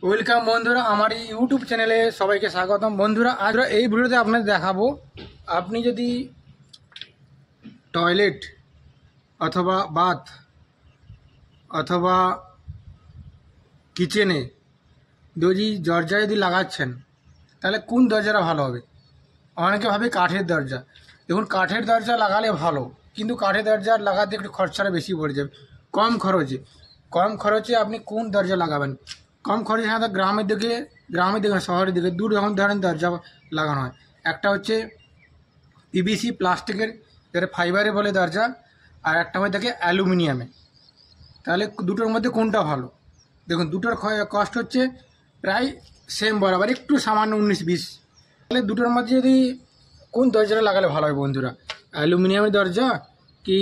Welcome বন্ধুরা, আমার এই ইউটিউব চ্যানেলে সবাইকে স্বাগতম। বন্ধুরা, আজ এই ভিডিওতে আপনাদের দেখাবো, আপনি যদি টয়লেট অথবা বাথ অথবা কিচেনে যদি দরজা যদি লাগাচ্ছেন, তাহলে কোন দরজাটা ভালো হবে। অনেকে ভাবে কাঠের দরজা। দেখুন, কাঠের দরজা লাগালে ভালো, কিন্তু কাঠের দরজা লাগাতে একটু খরচাটা বেশি পড়ে যাবে। কম খরচে আপনি কোন দরজা লাগাবেন। কম খরচে সাধারণত গ্রামের দিকে শহরের দিকে দু রকম ধরনের দরজা লাগানো হয়। একটা হচ্ছে পিভিসি প্লাস্টিকের, যেটা ফাইবারে বলে দরজা, আর একটা হয়ে থাকে অ্যালুমিনিয়ামে। তাহলে দুটোর মধ্যে কোনটা ভালো? দেখুন, দুটোর কস্ট হচ্ছে প্রায় সেম বরাবর, একটু সামান্য 19-20। তাহলে দুটোর মধ্যে যদি কোন দরজাটা লাগালে ভালো হয় বন্ধুরা, অ্যালুমিনিয়ামের দরজা কি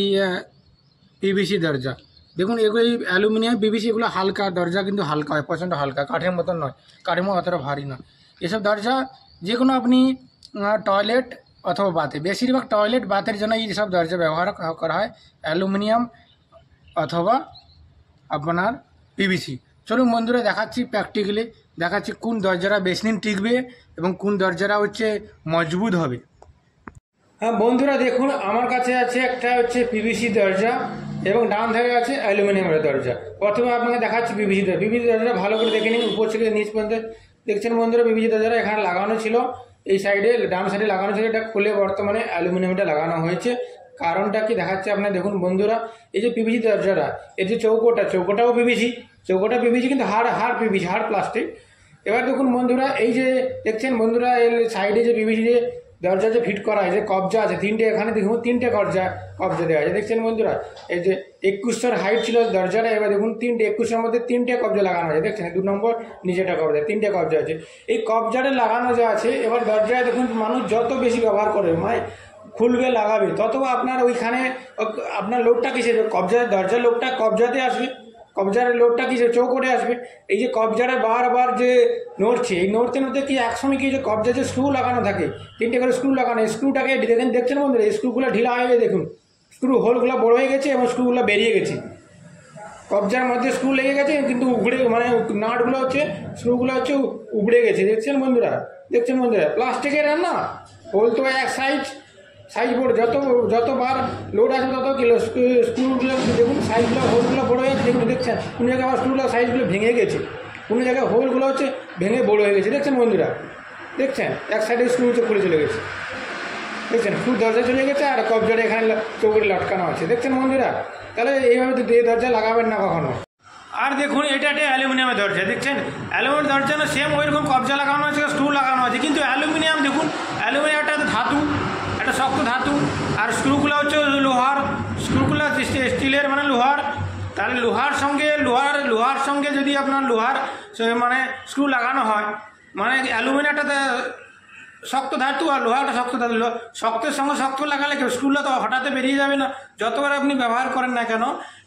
পিভিসি দরজা? দেখুন, এগুলো এই অ্যালুমিনিয়াম পিভিসি এগুলো হালকা দরজা, কিন্তু হালকা হয়, প্রচণ্ড হালকা, কাঠের মতন নয়, কাঠের মতো অতটা ভারী নয়। এসব দরজা যে কোনো আপনি টয়লেট অথবা বাথে, বেশিরভাগ টয়লেট বাথের জন্য এইসব দরজা ব্যবহার করা হয়, অ্যালুমিনিয়াম অথবা আপনার পিভিসি। চলুন বন্ধুরা, দেখাচ্ছি প্র্যাকটিক্যালি, দেখাচ্ছি কোন দরজাটা বেশি দিন টিকবে এবং কোন দরজাটা হচ্ছে মজবুত হবে। হ্যাঁ বন্ধুরা, দেখুন আমার কাছে আছে একটা হচ্ছে পিভিসি দরজা এবং ডান ধারে আছে অ্যালুমিনিয়ামের দরজা। প্রথমে আপনাকে দেখাচ্ছি পিভিসি দরজা ভালো করে দেখে নিন, উপর থেকে নিচ পর্যন্ত। দেখছেন বন্ধুরা, পিভিসি দরজাটা এখানে লাগানো ছিল, এই সাইডে ডান সাইডে লাগানো ছিল, এটা খুলে বর্তমানে অ্যালুমিনিয়ামটা লাগানো হয়েছে। কারণটা কি দেখাচ্ছে আপনার, দেখুন বন্ধুরা, এই যে পিভিসি দরজাটা, এর যে চৌকোটাও পিভিসি, কিন্তু হাড় পিভিসি, হাড় প্লাস্টিক। এবার দেখুন বন্ধুরা, এই যে দেখছেন বন্ধুরা, এর সাইডে যে পিভিসি যে দরজা যে ফিট করা আছে, কবজা আছে তিনটে, এখানে দেখুন তিনটে কবজা দেওয়া আছে। দেখছেন বন্ধুরা, এই যে 2100 হাইট ছিল দরজাটা, এবার দেখুন 2100-এর মধ্যে 3টে কবজা লাগানো আছে। দেখছেন 2 নম্বর নিচেটা কবজা, 3টে কবজা আছে। এই কবজাটা লাগানো যে আছে, এবার দরজায় দেখুন মানুষ যত বেশি ব্যবহার করবে, মানে খুলবে লাগাবে, তত আপনার ওইখানে আপনার লোডটা কিসে, দরজার লোডটা কবজাতে আসবে, কবজার লোডটা কি চৌকোটে আসবে। এই যে কবজাটা বারবার যে নড়ছে, এই নড়তে কি একসঙ্গে কি যে কবজা যে স্ক্রু লাগানো থাকে, 3টে করে স্ক্রু লাগানো, এই স্ক্রুটাকে দেখছেন বন্ধুরা, এই স্ক্রুগুলো ঢিলা হয়ে গেছে, দেখুন স্ক্রু হোলগুলো বড় হয়ে গেছে এবং স্ক্রুগুলো বেরিয়ে গেছে। কবজার মধ্যে স্ক্রু লেগে গেছে, কিন্তু মানে নাটগুলো হচ্ছে, স্ক্রুগুলো হচ্ছে উবড়ে গেছে। দেখছেন বন্ধুরা, প্লাস্টিকের না, হোল তো এক সাইজ বড়, যতবার লোড আছে তত কিলো স্ক্রুগুলো দেখুন, সাইজগুলো হোলগুলো বড় হয়ে গেছে। দেখছেন কোনো জায়গায় আবার স্ক্রুগুলো সাইজগুলো ভেঙে গেছে, কোনো জায়গায় হোলগুলো হচ্ছে ভেঙে বড় হয়ে গেছে। দেখছেন বন্ধুরা, এক সাইডে স্ক্রু খুলে চলে গেছে, দেখছেন স্ক্রু দরজা চলে গেছে, আর কবজাটা এখানে চৌকোটে লটকানো আছে। দেখছেন বন্ধুরা, তাহলে এইভাবে তো দরজা লাগাবেন না কখনো। আর দেখুন, এটা একটা অ্যালুমিনিয়ামের দরজা, দেখছেন অ্যালুমিনিয়াম দরজা না, সেম ওইরকম কবজা লাগানো আছে, স্ক্রু লাগানো আছে, কিন্তু অ্যালুমিনিয়াম দেখুন, অ্যালুমিনিয়ামটা ধাতু, একটা শক্ত ধাতু, আর স্ক্রুগুলো হচ্ছে লোহার, স্ক্রুগুলো স্টিলের মানে লোহার। তাহলে লোহার সঙ্গে যদি আপনার লোহার মানে স্ক্রু লাগানো হয়, মানে অ্যালুমিনিয়ামটাতে শক্ত ধাতু আর লোহাটা শক্ত ধাতু, শক্তের সঙ্গে শক্ত লাগালে কেউ স্ক্রুটা তো হঠাৎ বেরিয়ে যাবে না। যতবার আপনি ব্যবহার করেন না কেন,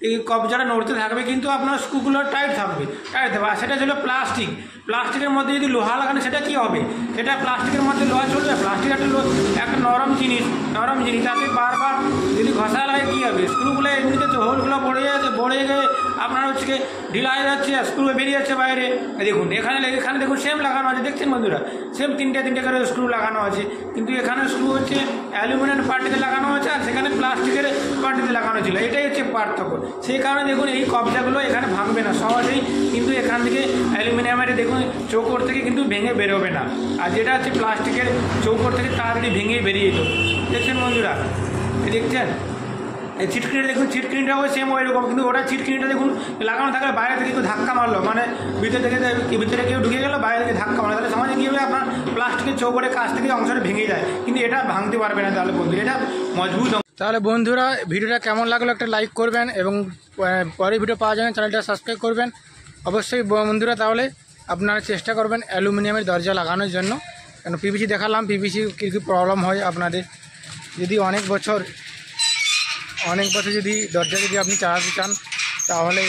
এই কবজাটা নড়তে থাকবে, কিন্তু আপনার স্ক্রুগুলো টাইট থাকবে। আর সেটা ছিল প্লাস্টিকের মধ্যে যদি লোহা লাগানো, সেটা কি হবে, সেটা প্লাস্টিকের মধ্যে লোহা চলবে। প্লাস্টিক একটা নরম জিনিস, তাতে বারবার যদি ঘষা লাগে কী হবে, স্ক্রুগুলো এমনিতে তো হোলগুলো বড়ে গিয়ে আপনার হচ্ছে ঢিলা হয়ে যাচ্ছে, আর স্ক্রু বেরিয়ে যাচ্ছে বাইরে। দেখুন এখানে দেখুন সেম লাগানো আছে, দেখছেন বন্ধুরা, সেম তিনটে করে স্ক্রু লাগানো আছে, কিন্তু এখানে স্ক্রু হচ্ছে অ্যালুমিনিয়াম পার্টিতে লাগানো হচ্ছে, আর সেখানে প্লাস্টিকের পার্টিতে লাগানো ছিল। এটাই হচ্ছে পার্থক্য। সেই কারণে দেখুন এই কবজাগুলো এখানে ভাঙবে না সহজেই, কিন্তু এখান থেকে অ্যালুমিনিয়ামের দেখুন চৌকোট থেকে কিন্তু ভেঙে বেরোবে না, আর যেটা হচ্ছে প্লাস্টিকের চৌকোট থেকে তাড়াতাড়ি ভেঙে বেরিয়ে যেত। দেখছেন বন্ধুরা, দেখছেন এই ছিটকিনিটা, দেখুন ছিটকিনিটাও সেম ওইরকম, কিন্তু ওটা ছিটকিনিটা দেখুন লাগানো থাকলে বাইরে থেকে কেউ ধাক্কা মারলো, মানে ভিতরে কেউ ঢুকে গেলো, বাইরে থেকে ধাক্কা মারলো, তাহলে সমাজে কী হবে, আপনার প্লাস্টিকের চৌকোটের কাছ থেকে অংশটা ভেঙে যায়, কিন্তু এটা ভাঙতে পারবে না। তাহলে বন্ধু, এটা মজবুত। তাহলে বন্ধুরা, ভিডিওটা কেমন লাগলো একটা লাইক করবেন, এবং পরে ভিডিও পাওয়ার জন্য চ্যানেলটা সাবস্ক্রাইব করবেন অবশ্যই বন্ধুরা। তাহলে আপনারা চেষ্টা করবেন অ্যালুমিনিয়ামের দরজা লাগানোর জন্য, কেন পিভিসি দেখালাম, পিভিসি কী কী প্রবলেম হয় আপনাদের। যদি অনেক বছর যদি দরজা যদি আপনি চালাতে চান, তাহলে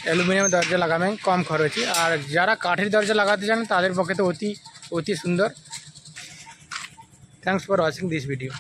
অ্যালুমিনিয়ামের দরজা লাগাবেন কম খরচে। আর যারা কাঠের দরজা লাগাতে চান, তাদের পক্ষে তো অতি সুন্দর। Thanks for watching this video.